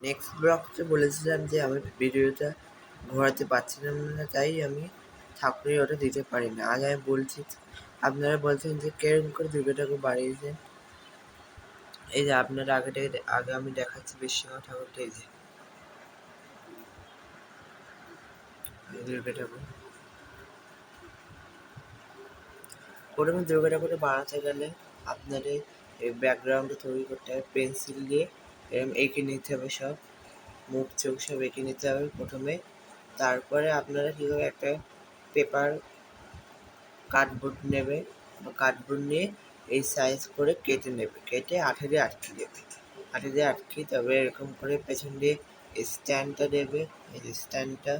Next ব্লগতে বলেছিলাম যে আমি ভিডিওটা ঘোরাতে পারছিলাম না, তাই আমি ঠাকুরের ওটা দিতে পারি না। আজ আমি বলছি, আপনারা বলছেন যে কেরম করে দুর্গা ঠাকুর বাড়িয়েছেন। এই যে আপনারা আগে আমি দেখাচ্ছি বিশ্বকর্মা ঠাকুরটা। এই যে দুর্গা ঠাকুর, প্রথমে দুর্গা ঠাকুরটা বানাতে গেলে আপনাদের এই ব্যাকগ্রাউন্ডটা তৈরি করতে হবে। পেন্সিল দিয়ে এরকম এঁকে নিতে হবে, সব মুখ চোখ সব এঁকে নিতে হবে প্রথমে। তারপরে আপনারা কীভাবে একটা পেপার কার্ডবোর্ড নেবে, কার্ডবোর্ড নিয়ে এই সাইজ করে কেটে নেবে, কেটে আঠা দিয়ে আটকে দেবে। আঠা দিয়ে আটকে তবে এরকম করে পেছন দিয়ে স্ট্যান্ডটা দেবে। এই যে স্ট্যান্ডটা,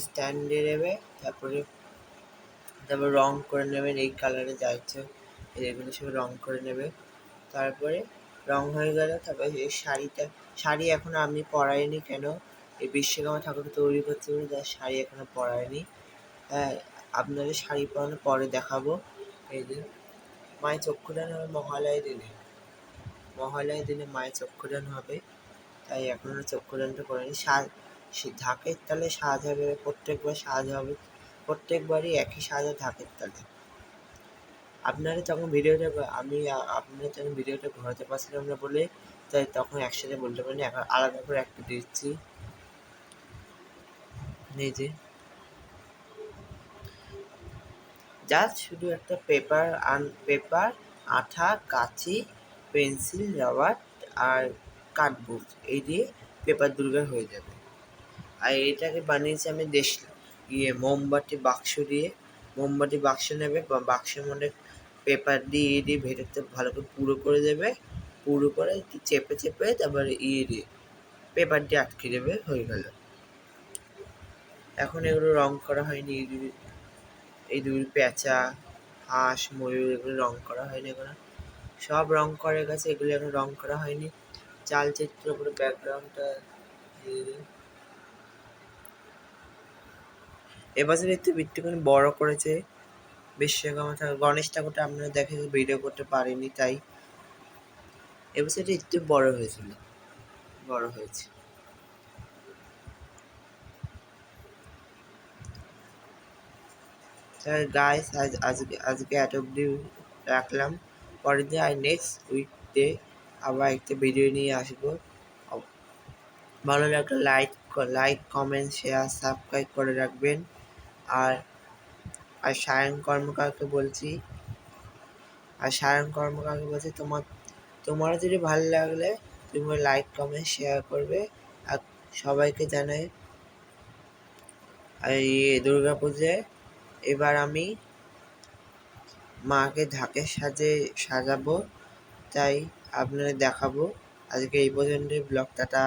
স্ট্যান্ড দিয়ে দেবে। তারপর রং করে নেবেন এই কালারে যা ইচ্ছে এগুলো সব রং করে নেবে। তারপরে রং হয়ে গেল, তারপরে এই শাড়ি এখনো আমি পরাইনি। কেন? এই বিশ্বকর্মা ঠাকুর তৈরি করতে পারি, তার শাড়ি এখনো পরাইনি। হ্যাঁ, আপনাদের শাড়ি পরানো পরে দেখাবো। এই যে মায়ের চক্ষুদান হবে মহালয়ের দিনে মায়ের চক্ষুদান হবে, তাই এখনো চক্ষুদানটা করেনি। ঢাকের তালে সাজ হবে, প্রত্যেকবার সাজ হবে, প্রত্যেকবারই একই সাজ হয় ঢাকের তালে। আপনারা যখন ভিডিওটা ঘোরাতে পারছিলাম না বলে, তাই তখন একসাথে বলতে পারিনি, এখন আলাদা করে একটা দিচ্ছি। এই যে জাস্ট শুধু একটা পেপার, আঠা, কাঁচি, পেন্সিল, রাবার আর কার্ডবোর্ড, এই দিয়ে পেপার দুর্গা হয়ে যাবে। আর এটাকে বানিয়েছি আমি মোমবাতি বাক্স নেবে, বাক্সের মধ্যে পেপার দিয়ে ভেতরটা ভালো করে পুরো করে দেবে। পুরো করে একটু চেপে তারপরে দিয়ে পেপার দিয়ে আটকে দেবে, হয়ে গেল। এখন এগুলো রং করা হয়নি। এই দুই পেঁচা, হাঁস, ময়ূর এগুলো রং করা হয়নি এখনো। সব রং করা গেছে, এগুলো এখন রং করা হয়নি। চালচিত্র পুরো ব্যাকগ্রাউন্ডটা এবছর একটুখানি বড় করেছে বিশ্বকর্মা ঠাকুর। গণেশ ঠাকুরটা আপনারা দেখে ভিডিও করতে পারেনি, তাই এবছর একটু বড় হয়েছে। গাইস, আজকে এত অব্দি রাখলাম। পরের দিন আর নেক্সট উইকতে আবার একটা ভিডিও নিয়ে আসবো। ভালো লাগলে লাইক কমেন্ট শেয়ার সাবস্ক্রাইব করে রাখবেন। আর সায়ন কর্মকারকে বলছি তোমার যদি ভালো লাগলে তুমি লাইক কমেন্ট শেয়ার করবে। আর সবাইকে জানাই এই দুর্গা পুজোয় এবার আমি মাকে ঢাকের সাজাবো, তাই আপনাদের দেখাবো। আজকে এই পর্যন্ত ব্লগ, টাটা।